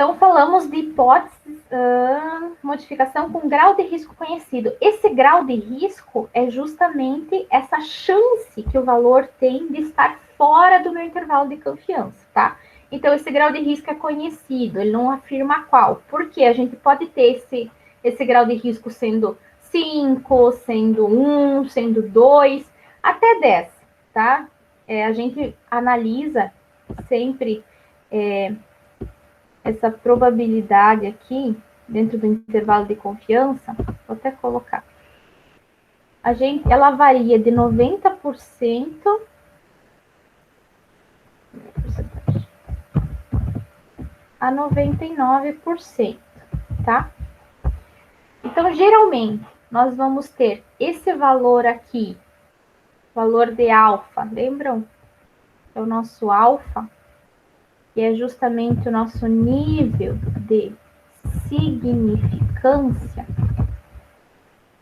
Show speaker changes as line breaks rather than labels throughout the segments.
Então, falamos de hipóteses, modificação com grau de risco conhecido. Esse grau de risco é justamente essa chance que o valor tem de estar fora do meu intervalo de confiança, tá? Então, esse grau de risco é conhecido, ele não afirma qual. Porque a gente pode ter esse grau de risco sendo 5, sendo 1, sendo 2, até 10, tá? A gente analisa sempre essa probabilidade aqui, dentro do intervalo de confiança, vou até colocar. Ela varia de 90% a 99%, tá? Então, geralmente, nós vamos ter esse valor aqui, valor de alfa, lembram? É o nosso alfa, que é justamente o nosso nível de significância.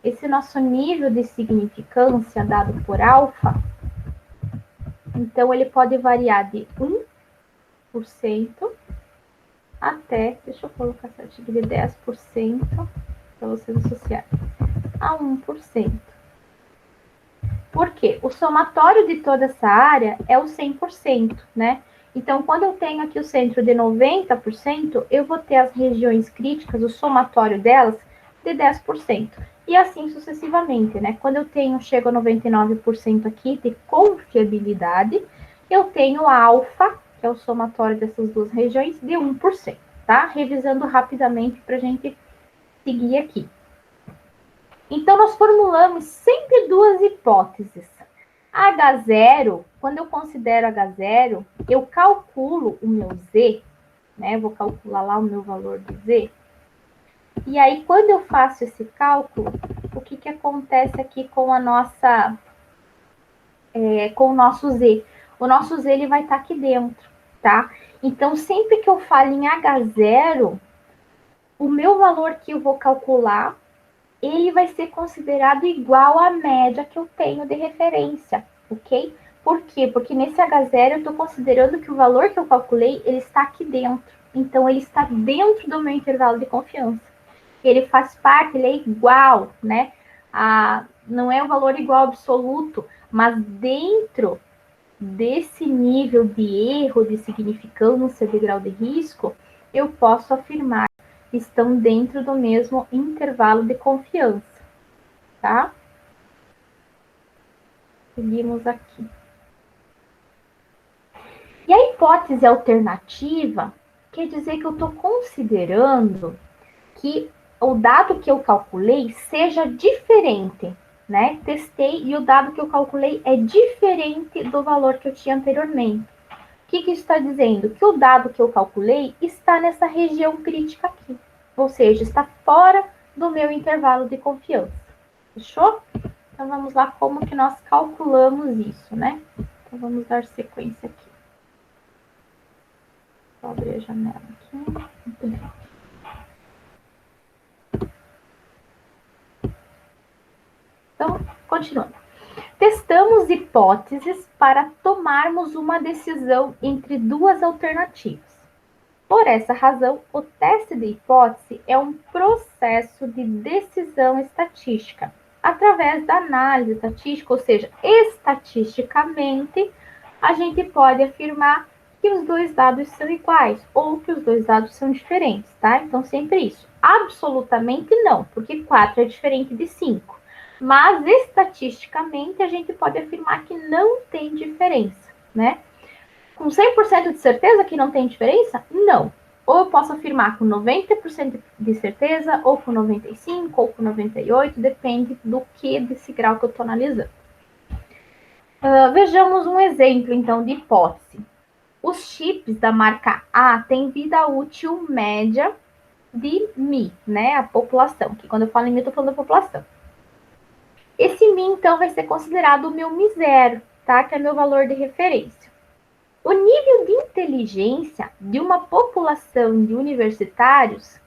Esse nosso nível de significância dado por alfa, então ele pode variar de 1% até, deixa eu colocar certinho, de 10% para vocês associarem, a 1%. Por quê? O somatório de toda essa área é o 100%, né? Então, quando eu tenho aqui o centro de 90%, eu vou ter as regiões críticas, o somatório delas, de 10%. E assim sucessivamente, né? Quando eu chego a 99% aqui de confiabilidade, eu tenho a alfa, que é o somatório dessas duas regiões, de 1%, tá? Revisando rapidamente para a gente seguir aqui. Então, nós formulamos sempre duas hipóteses. H0, quando eu considero H0, eu calculo o meu Z, né? Vou calcular lá o meu valor do Z. E aí, quando eu faço esse cálculo, o que acontece aqui com a nossa, com o nosso Z? O nosso Z, ele vai estar aqui dentro, tá? Então, sempre que eu falo em H0, o meu valor que eu vou calcular, ele vai ser considerado igual à média que eu tenho de referência, ok? Por quê? Porque nesse H0 eu estou considerando que o valor que eu calculei, ele está aqui dentro. Então, ele está dentro do meu intervalo de confiança. Ele faz parte, ele é igual, né? Não é um valor igual absoluto, mas dentro desse nível de erro, de significância, de grau de risco, eu posso afirmar que estão dentro do mesmo intervalo de confiança, tá? Seguimos aqui. E a hipótese alternativa quer dizer que eu estou considerando que o dado que eu calculei seja diferente, né? Testei e o dado que eu calculei é diferente do valor que eu tinha anteriormente. O que isso está dizendo? Que o dado que eu calculei está nessa região crítica aqui, ou seja, está fora do meu intervalo de confiança. Fechou? Então, vamos lá como que nós calculamos isso, né? Então, vamos dar sequência aqui. Vou abrir a janela aqui. Muito bem. Então, continuando. Testamos hipóteses para tomarmos uma decisão entre duas alternativas. Por essa razão, o teste de hipótese é um processo de decisão estatística, através da análise estatística, ou seja, estatisticamente, a gente pode afirmar que os dois dados são iguais ou que os dois dados são diferentes, tá? Então, sempre isso. Absolutamente não, porque 4 é diferente de 5. Mas, estatisticamente, a gente pode afirmar que não tem diferença, né? Com 100% de certeza que não tem diferença? Não. Ou eu posso afirmar com 90% de certeza, ou com 95%, ou com 98%, depende do que desse grau que eu estou analisando. Vejamos um exemplo, então, de hipótese. Os chips da marca A têm vida útil média de Mi, né? A população, que quando eu falo em Mi, eu estou falando da população. Esse Mi, então, vai ser considerado o meu Mi0, tá? Que é meu valor de referência. O nível de inteligência de uma população de universitários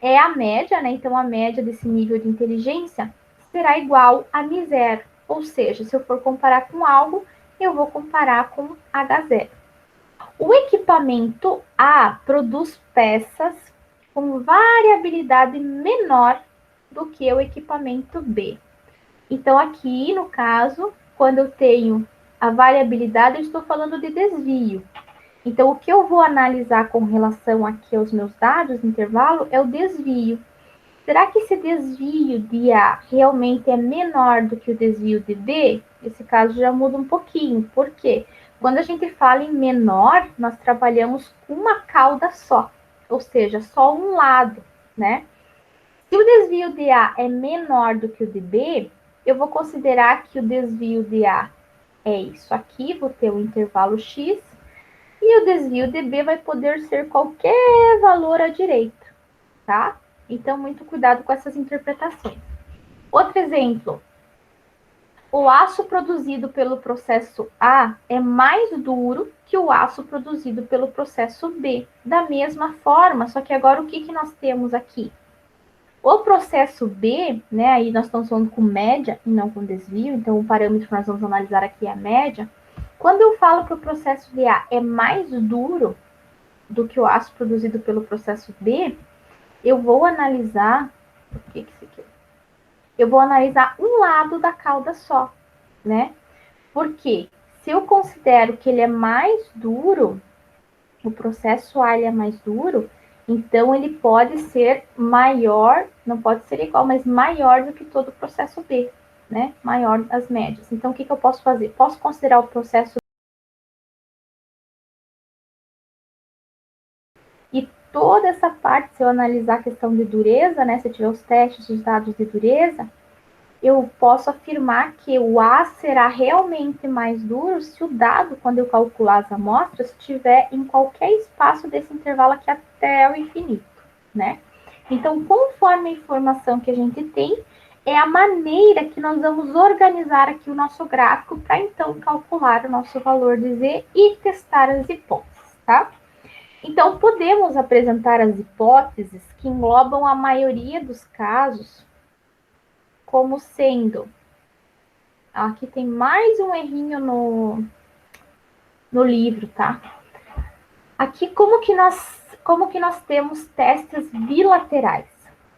é a média, né? Então, a média desse nível de inteligência será igual a Mi0. Ou seja, se eu for comparar com algo, eu vou comparar com H0. O equipamento A produz peças com variabilidade menor do que o equipamento B. Então, aqui, no caso, quando eu tenho a variabilidade, eu estou falando de desvio. Então, o que eu vou analisar com relação aqui aos meus dados de intervalo é o desvio. Será que esse desvio de A realmente é menor do que o desvio de B? Esse caso já muda um pouquinho. Por quê? Quando a gente fala em menor, nós trabalhamos com uma cauda só, ou seja, só um lado, né? Se o desvio de A é menor do que o de B, eu vou considerar que o desvio de A é isso aqui, vou ter um intervalo X, e o desvio de B vai poder ser qualquer valor à direita, tá? Então, muito cuidado com essas interpretações. Outro exemplo. O aço produzido pelo processo A é mais duro que o aço produzido pelo processo B. Da mesma forma, só que agora o que nós temos aqui? O processo B, né, aí nós estamos falando com média e não com desvio, então o parâmetro que nós vamos analisar aqui é a média. Quando eu falo que o processo de A é mais duro do que o aço produzido pelo processo B, eu vou analisar, o que isso aqui? Eu vou analisar um lado da cauda só, né? Porque se eu considero que ele é mais duro, o processo A ele é mais duro, então ele pode ser maior, não pode ser igual, mas maior do que todo o processo B, né? Maior as médias. Então, o que eu posso fazer? Posso considerar o processo e toda essa parte, se eu analisar a questão de dureza, né? Se eu tiver os testes, os dados de dureza, eu posso afirmar que o A será realmente mais duro se o dado, quando eu calcular as amostras, estiver em qualquer espaço desse intervalo aqui até o infinito, né? Então, conforme a informação que a gente tem, é a maneira que nós vamos organizar aqui o nosso gráfico para então calcular o nosso valor de Z e testar as hipóteses, tá? Então, podemos apresentar as hipóteses que englobam a maioria dos casos como sendo. Aqui tem mais um errinho no livro, tá? Aqui, como que nós temos testes bilaterais?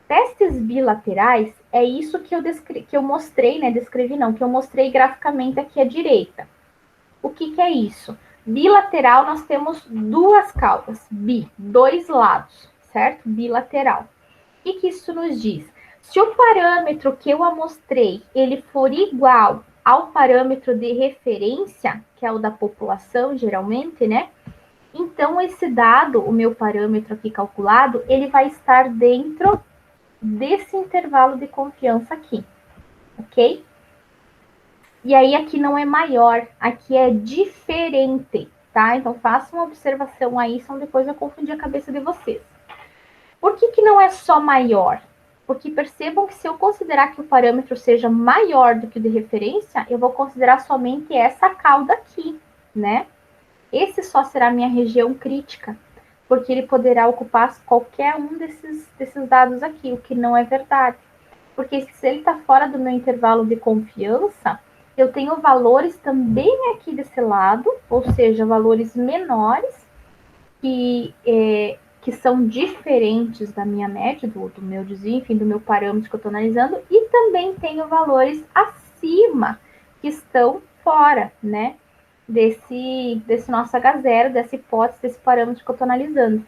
Testes bilaterais é isso que eu mostrei, né? Descrevi não, que eu mostrei graficamente aqui à direita. O que é isso? Bilateral, nós temos duas caudas, dois lados, certo? Bilateral. O que isso nos diz? Se o parâmetro que eu amostrei, ele for igual ao parâmetro de referência, que é o da população, geralmente, né? Então, esse dado, o meu parâmetro aqui calculado, ele vai estar dentro desse intervalo de confiança aqui, ok? E aí, aqui não é maior, aqui é diferente, tá? Então, faça uma observação aí, senão depois eu confundir a cabeça de vocês. Por que não é só maior? Porque percebam que se eu considerar que o parâmetro seja maior do que o de referência, eu vou considerar somente essa cauda aqui, né? Esse só será a minha região crítica, porque ele poderá ocupar qualquer um desses dados aqui, o que não é verdade. Porque se ele está fora do meu intervalo de confiança, eu tenho valores também aqui desse lado, ou seja, valores menores, que são diferentes da minha média, do meu desvio, enfim, do meu parâmetro que eu estou analisando, e também tenho valores acima que estão fora, né, desse nosso H0, dessa hipótese, desse parâmetro que eu estou analisando.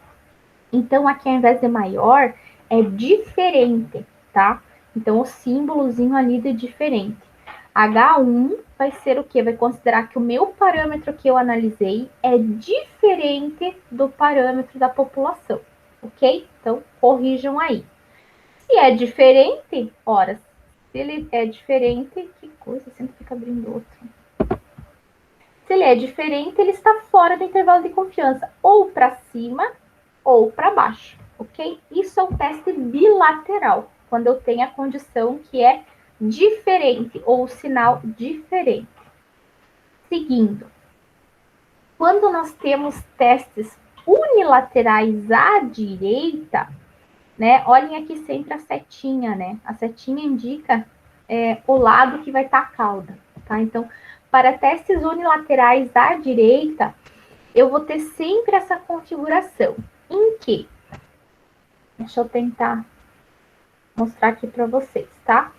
Então, aqui ao invés de maior, é diferente, tá? Então, o símbolozinho ali de diferente. H1 vai ser o quê? Vai considerar que o meu parâmetro que eu analisei é diferente do parâmetro da população, ok? Então, corrijam aí. Se é diferente, ora, se ele é diferente, que coisa, sempre fica abrindo outro. Se ele é diferente, ele está fora do intervalo de confiança, ou para cima ou para baixo, ok? Isso é um teste bilateral, quando eu tenho a condição que é diferente, ou o sinal diferente. Seguindo, quando nós temos testes unilaterais à direita, né? Olhem aqui sempre a setinha, né? A setinha indica o lado que vai estar a cauda, tá? Então, para testes unilaterais à direita, eu vou ter sempre essa configuração. Em que? Deixa eu tentar mostrar aqui para vocês, tá?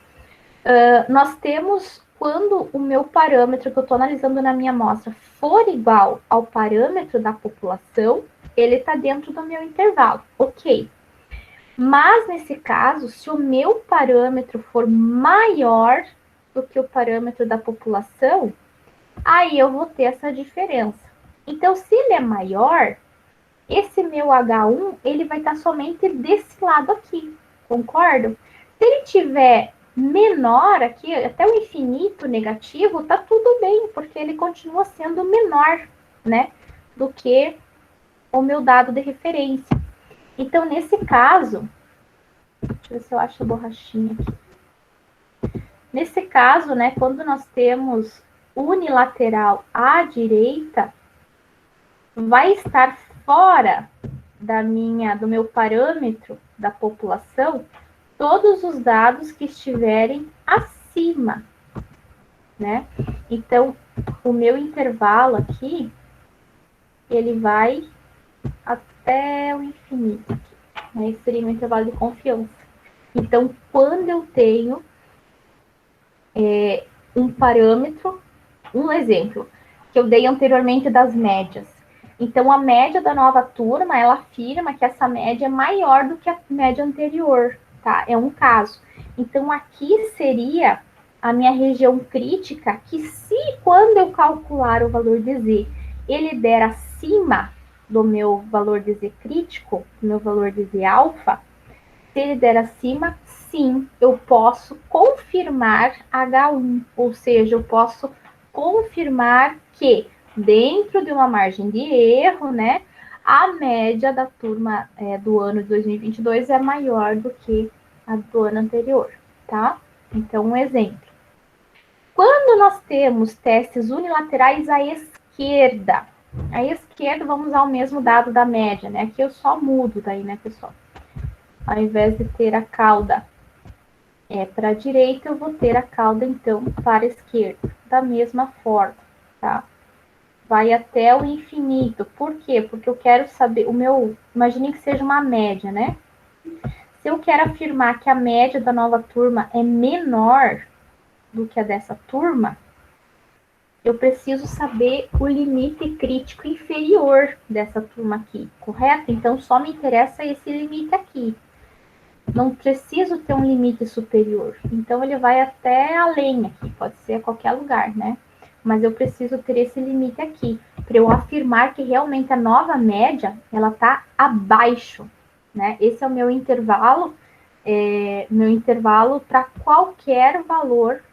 Nós temos, quando o meu parâmetro que eu estou analisando na minha amostra for igual ao parâmetro da população, ele está dentro do meu intervalo, ok. Mas, nesse caso, se o meu parâmetro for maior do que o parâmetro da população, aí eu vou ter essa diferença. Então, se ele é maior, esse meu H1, ele vai estar somente desse lado aqui, concordo? Se ele tiver menor aqui, até o infinito negativo, tá tudo bem, porque ele continua sendo menor, né, do que o meu dado de referência. Então, nesse caso, deixa eu ver se eu acho a borrachinha aqui. Nesse caso, né, quando nós temos unilateral à direita, vai estar fora do meu parâmetro da população todos os dados que estiverem acima, né? Então, o meu intervalo aqui, ele vai até o infinito. Né? Esse seria o intervalo de confiança. Então, quando eu tenho um parâmetro, um exemplo, que eu dei anteriormente das médias. Então, a média da nova turma, ela afirma que essa média é maior do que a média anterior, tá? É um caso. Então, aqui seria a minha região crítica, que se quando eu calcular o valor de Z, ele der acima do meu valor de Z crítico, do meu valor de Z alfa, se ele der acima, sim, eu posso confirmar H1, ou seja, eu posso confirmar que dentro de uma margem de erro, né, a média da turma do ano de 2022 é maior do que a do ano anterior, tá? Então, um exemplo. Quando nós temos testes unilaterais à esquerda, vamos usar o mesmo dado da média, né? Aqui eu só mudo daí, né, pessoal? Ao invés de ter a cauda para a direita, eu vou ter a cauda, então, para a esquerda. Da mesma forma, tá? Vai até o infinito. Por quê? Porque eu quero saber, imagine que seja uma média, né? Se eu quero afirmar que a média da nova turma é menor do que a dessa turma, eu preciso saber o limite crítico inferior dessa turma aqui, correto? Então, só me interessa esse limite aqui. Não preciso ter um limite superior. Então, ele vai até além aqui, pode ser a qualquer lugar, né? Mas eu preciso ter esse limite aqui, para eu afirmar que realmente a nova média, ela está abaixo, né? Esse é o meu intervalo para qualquer valor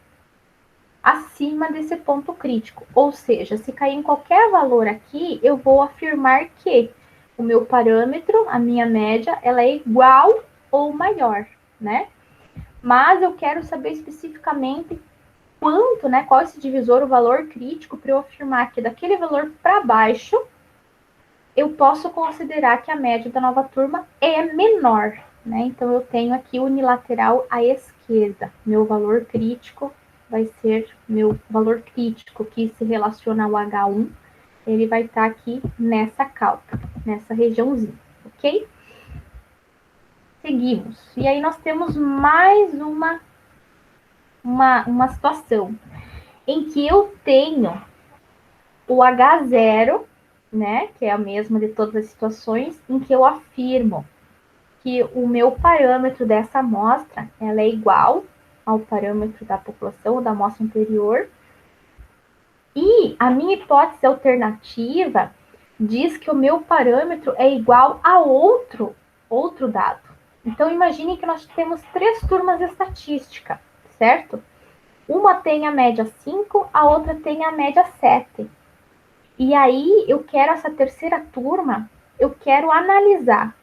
acima desse ponto crítico. Ou seja, se cair em qualquer valor aqui, eu vou afirmar que o meu parâmetro, a minha média, ela é igual ou maior, né? Mas eu quero saber especificamente quanto, né? Qual é esse divisor, o valor crítico, para eu afirmar que daquele valor para baixo, eu posso considerar que a média da nova turma é menor, né? Então, eu tenho aqui unilateral à esquerda. Meu valor crítico vai ser meu valor crítico, que se relaciona ao H1, ele vai estar aqui nessa calca, nessa regiãozinha, ok? Seguimos. E aí nós temos mais uma situação em que eu tenho o H0, né, que é a mesma de todas as situações, em que eu afirmo que o meu parâmetro dessa amostra, ela é igual ao parâmetro da população ou da amostra anterior, e a minha hipótese alternativa diz que o meu parâmetro é igual a outro dado. Então, imagine que nós temos 3 turmas de estatística, certo? Uma tem a média 5, a outra tem a média 7. E aí, eu quero essa terceira turma, eu quero analisar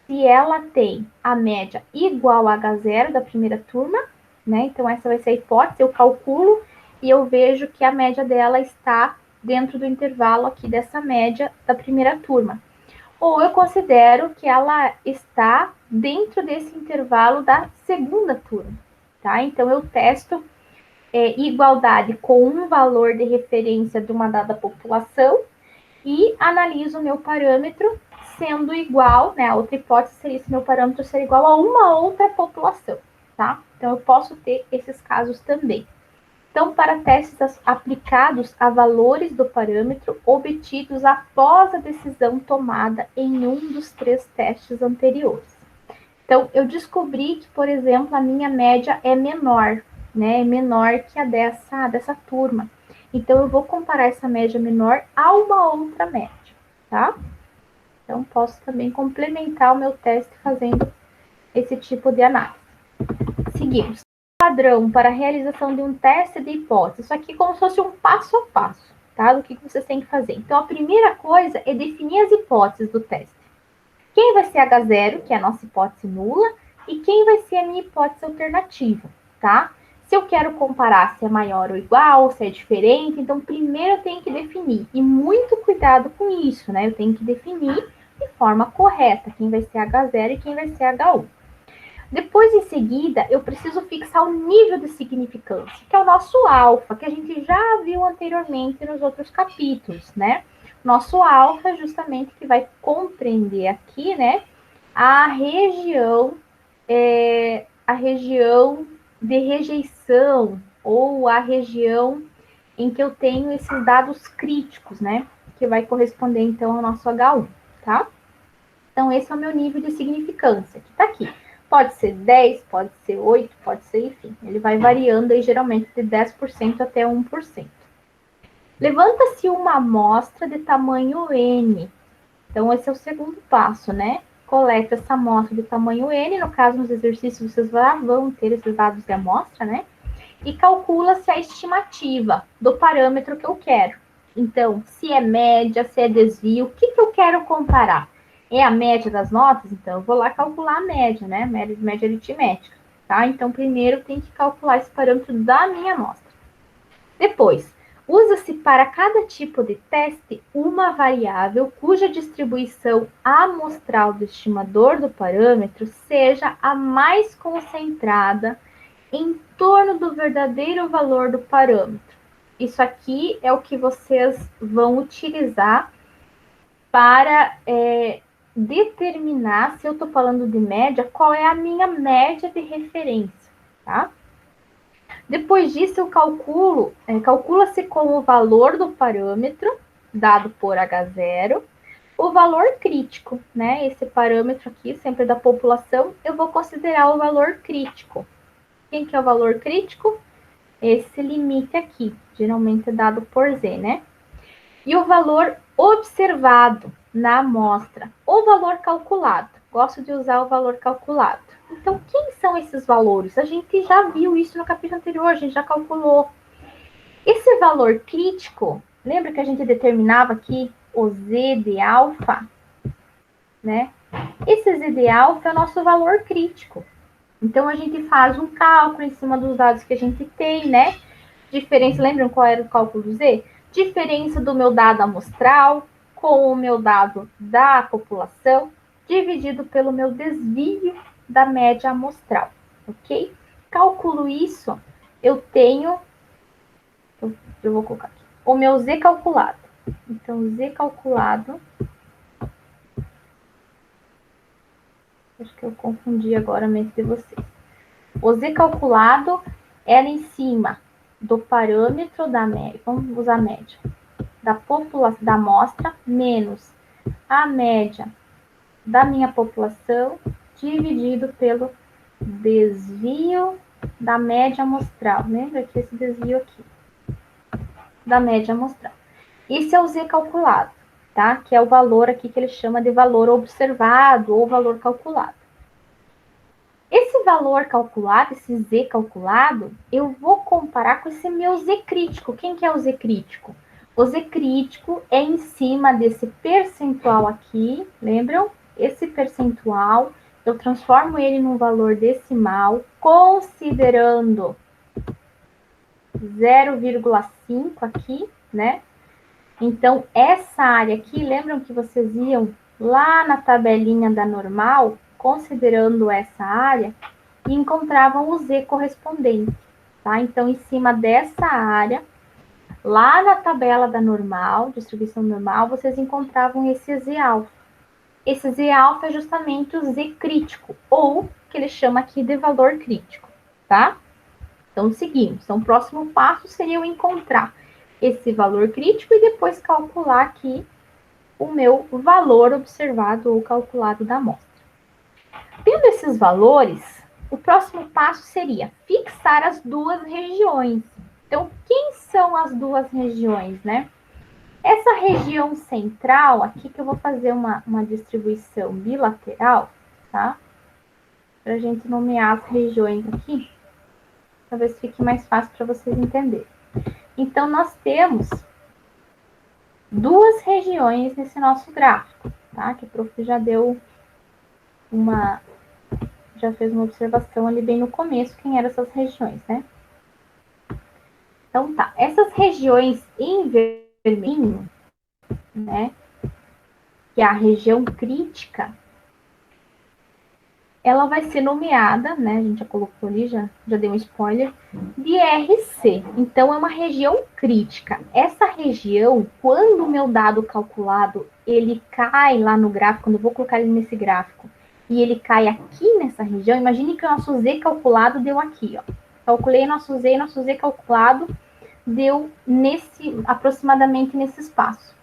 se ela tem a média igual a H0 da primeira turma, né? Então, essa vai ser a hipótese, eu calculo e eu vejo que a média dela está dentro do intervalo aqui dessa média da primeira turma. Ou eu considero que ela está dentro desse intervalo da segunda turma, tá? Então, eu testo igualdade com um valor de referência de uma dada população e analiso o meu parâmetro sendo igual, né? A outra hipótese seria se meu parâmetro ser igual a uma outra população, tá? Então, eu posso ter esses casos também. Então, para testes aplicados a valores do parâmetro obtidos após a decisão tomada em um dos 3 testes anteriores. Então, eu descobri que, por exemplo, a minha média é menor, né? É menor que a dessa turma. Então, eu vou comparar essa média menor a uma outra média, tá? Então, posso também complementar o meu teste fazendo esse tipo de análise. Seguimos. Padrão para a realização de um teste de hipótese. Isso aqui é como se fosse um passo a passo, tá? Do que vocês têm que fazer. Então, a primeira coisa é definir as hipóteses do teste. Quem vai ser H0, que é a nossa hipótese nula, e quem vai ser a minha hipótese alternativa, tá? Se eu quero comparar se é maior ou igual, se é diferente, então primeiro eu tenho que definir. E muito cuidado com isso, né? Eu tenho que definir de forma correta quem vai ser H0 e quem vai ser H1. Depois, em seguida, eu preciso fixar o nível de significância, que é o nosso alfa, que a gente já viu anteriormente nos outros capítulos, né? Nosso alfa é justamente que vai compreender aqui, né, a região de rejeição ou a região em que eu tenho esses dados críticos, né, que vai corresponder então ao nosso H1, tá? Então, esse é o meu nível de significância, que está aqui. Pode ser 10, pode ser 8, pode ser, enfim. Ele vai variando aí, geralmente, de 10% até 1%. Levanta-se uma amostra de tamanho N. Então, esse é o segundo passo, né? Coleta essa amostra de tamanho N. No caso, nos exercícios, vocês vão ter esses dados de amostra, né? E calcula-se a estimativa do parâmetro que eu quero. Então, se é média, se é desvio, o que eu quero comparar? É a média das notas? Então, eu vou lá calcular a média, né? Média aritmética, tá? Então, primeiro tem que calcular esse parâmetro da minha amostra. Depois, usa-se para cada tipo de teste uma variável cuja distribuição amostral do estimador do parâmetro seja a mais concentrada em torno do verdadeiro valor do parâmetro. Isso aqui é o que vocês vão utilizar para determinar, se eu estou falando de média, qual é a minha média de referência, tá? Depois disso, eu calcula-se com o valor do parâmetro, dado por H0, o valor crítico, né? Esse parâmetro aqui, sempre da população, eu vou considerar o valor crítico. Quem que é o valor crítico? Esse limite aqui, geralmente é dado por Z, né? E o valor observado na amostra, o valor calculado. Gosto de usar o valor calculado. Então, quem são esses valores? A gente já viu isso no capítulo anterior, a gente já calculou. Esse valor crítico, lembra que a gente determinava aqui o Z de alfa, né? Esse Z de alfa é o nosso valor crítico. Então, a gente faz um cálculo em cima dos dados que a gente tem, né? Diferença, lembram qual era o cálculo do Z? Diferença do meu dado amostral com o meu dado da população, dividido pelo meu desvio da média amostral, ok? Calculo isso, eu tenho, eu vou colocar aqui, o meu Z calculado. Então, Z calculado, acho que eu confundi agora a mente de vocês. O Z calculado era em cima do parâmetro da média, vamos usar a média, da população da amostra menos a média da minha população dividido pelo desvio da média amostral. Lembra que esse desvio aqui da média amostral. Esse é o Z calculado, tá? Que é o valor aqui que ele chama de valor observado ou valor calculado. Esse valor calculado, esse Z calculado, eu vou comparar com esse meu Z crítico. Quem que é o Z crítico? O Z crítico é em cima desse percentual aqui, lembram? Esse percentual, eu transformo ele num valor decimal, considerando 0,5 aqui, né? Então, essa área aqui, lembram que vocês iam lá na tabelinha da normal, considerando essa área, e encontravam o Z correspondente, tá? Então, em cima dessa área, Lá na tabela da normal, distribuição normal, vocês encontravam esse Z alfa. Esse Z alfa é justamente o Z crítico, ou que ele chama aqui de valor crítico, tá? Então, seguimos. Então, o próximo passo seria eu encontrar esse valor crítico e depois calcular aqui o meu valor observado ou calculado da amostra. Tendo esses valores, o próximo passo seria fixar as duas regiões. Então, quem são as duas regiões, né? Essa região central, aqui que eu vou fazer uma distribuição bilateral, tá? Para a gente nomear as regiões aqui, talvez fique mais fácil para vocês entenderem. Então, nós temos duas regiões nesse nosso gráfico, tá? Que o prof já deu já fez uma observação ali bem no começo, quem eram essas regiões, né? Então, tá. Essas regiões em vermelho, né? Que é a região crítica, ela vai ser nomeada, né? A gente já colocou ali, já deu um spoiler, de RC. Então, é uma região crítica. Essa região, quando o meu dado calculado, ele cai lá no gráfico, quando eu vou colocar ele nesse gráfico, e ele cai aqui nessa região, imagine que o nosso Z calculado deu aqui, ó. Calculei nosso Z calculado deu aproximadamente nesse espaço.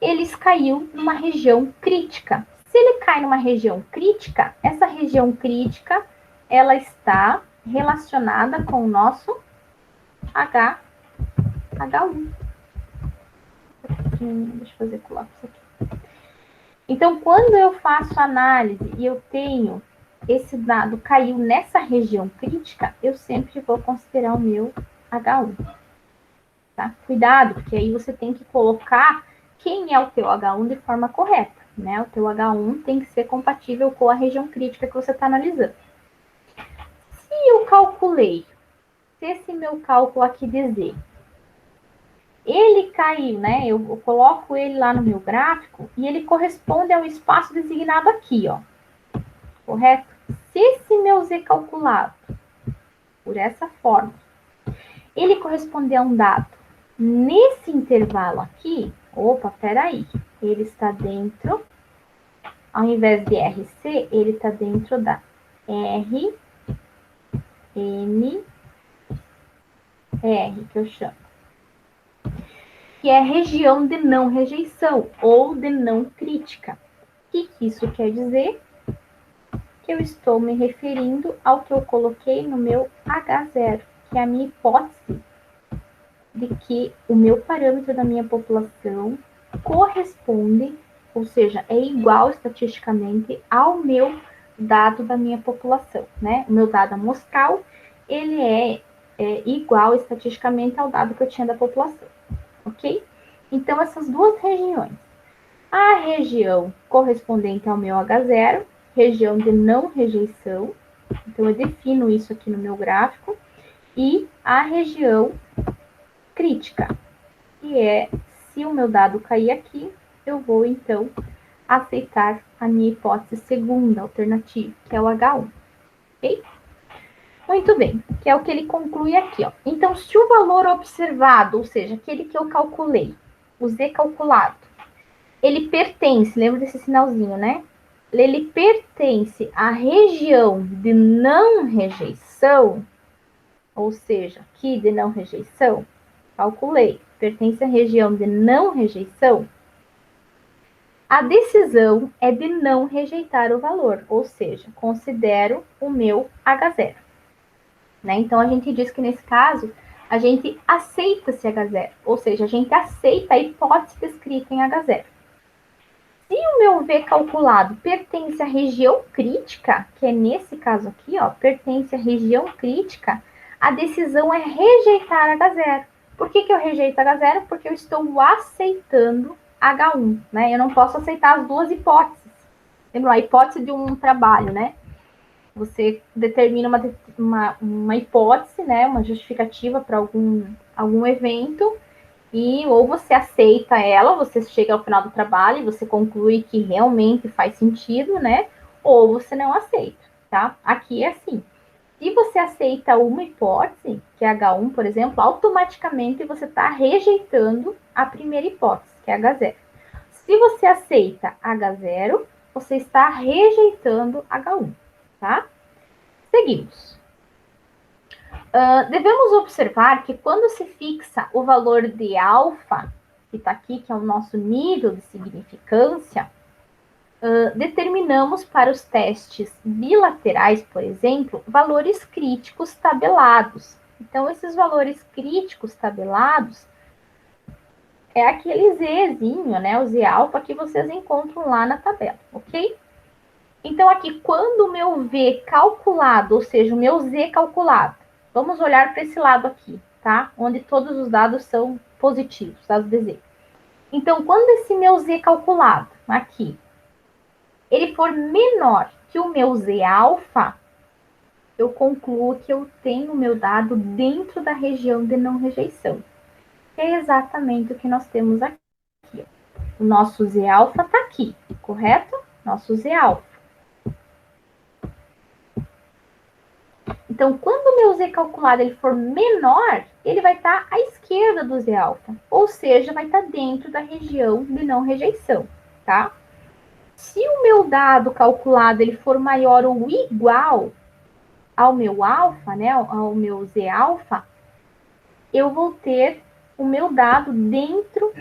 Ele caiu numa região crítica. Se ele cai numa região crítica, essa região crítica, ela está relacionada com o nosso H1. Deixa eu fazer colapso aqui. Então, quando eu faço análise e eu tenho esse dado caiu nessa região crítica, eu sempre vou considerar o meu H1. Tá? Cuidado, porque aí você tem que colocar quem é o teu H1 de forma correta, né? O teu H1 tem que ser compatível com a região crítica que você está analisando. Se eu calculei, se esse meu cálculo aqui de Z, ele caiu, né? Eu coloco ele lá no meu gráfico e ele corresponde ao espaço designado aqui, ó. Correto? Se esse meu Z calculado, por essa forma, ele corresponder a um dado nesse intervalo aqui, opa, peraí, ele está dentro, ao invés de RC, ele está dentro da R, M, R, que eu chamo, que é região de não rejeição ou de não crítica. O que isso quer dizer? Que eu estou me referindo ao que eu coloquei no meu H0, que é a minha hipótese de que o meu parâmetro da minha população corresponde, ou seja, é igual estatisticamente ao meu dado da minha população, né? O meu dado amostral, ele é igual estatisticamente ao dado que eu tinha da população, ok? Então, essas duas regiões. A região correspondente ao meu H0, região de não rejeição, então eu defino isso aqui no meu gráfico, e a região crítica, que é, se o meu dado cair aqui, eu vou, então, aceitar a minha hipótese segunda alternativa, que é o H1, ok? Muito bem, que é o que ele conclui aqui, ó. Então, se o valor observado, ou seja, aquele que eu calculei, o Z calculado, ele pertence, lembra desse sinalzinho, né? Ele pertence à região de não rejeição, ou seja, aqui de não rejeição, calculei, pertence à região de não rejeição, a decisão é de não rejeitar o valor, ou seja, considero o meu H0. Né? Então, a gente diz que nesse caso, a gente aceita esse H0, ou seja, a gente aceita a hipótese descrita em H0. Se o meu V calculado pertence à região crítica, que é nesse caso aqui, ó, pertence à região crítica, a decisão é rejeitar H0. Por que eu rejeito H0? Porque eu estou aceitando H1, né? Eu não posso aceitar as duas hipóteses. Lembra, a hipótese de um trabalho, né? Você determina uma hipótese, né? Uma justificativa para algum evento, e ou você aceita ela, você chega ao final do trabalho e você conclui que realmente faz sentido, né? Ou você não aceita, tá? Aqui é assim. Se você aceita uma hipótese, que é H1, por exemplo, automaticamente você está rejeitando a primeira hipótese, que é H0. Se você aceita H0, você está rejeitando H1, tá? Seguimos. Devemos observar que quando se fixa o valor de alfa, que está aqui, que é o nosso nível de significância, determinamos para os testes bilaterais, por exemplo, valores críticos tabelados. Então, esses valores críticos tabelados é aquele Zzinho, né, o Z alfa que vocês encontram lá na tabela, ok? Então, aqui, quando o meu V calculado, ou seja, o meu Z calculado, vamos olhar para esse lado aqui, tá? Onde todos os dados são positivos, dados de Z. Então, quando esse meu Z calculado, aqui, ele for menor que o meu Z alfa, eu concluo que eu tenho o meu dado dentro da região de não rejeição. Que é exatamente o que nós temos aqui. O nosso Z alfa está aqui, correto? Nosso Z alfa. Então, quando o meu Z calculado ele for menor, ele vai estar à esquerda do Z alfa, ou seja, vai estar dentro da região de não rejeição, tá? Se o meu dado calculado ele for maior ou igual ao meu alfa, né, ao meu Z alfa, eu vou ter o meu dado dentro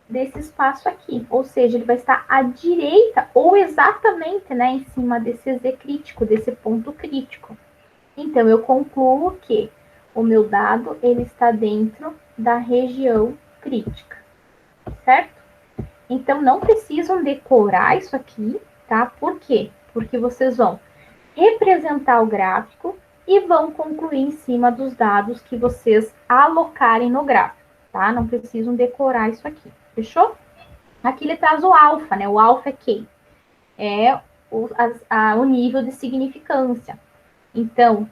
desse espaço aqui, ou seja, ele vai estar à direita ou exatamente, né, em cima desse Z crítico, desse ponto crítico. Então, eu concluo que o meu dado ele está dentro da região crítica, certo? Então, não precisam decorar isso aqui, tá? Por quê? Porque vocês vão representar o gráfico e vão concluir em cima dos dados que vocês alocarem no gráfico, tá? Não precisam decorar isso aqui, fechou? Aqui ele traz o alfa, né? O alfa é quem? É o nível de significância. Então,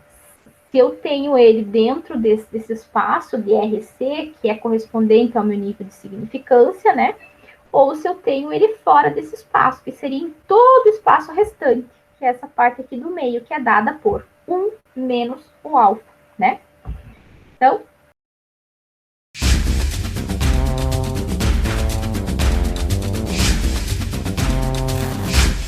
se eu tenho ele dentro desse espaço de RC, que é correspondente ao meu nível de significância, né? Ou se eu tenho ele fora desse espaço, que seria em todo o espaço restante, que é essa parte aqui do meio, que é dada por 1 menos o alfa, né? Então,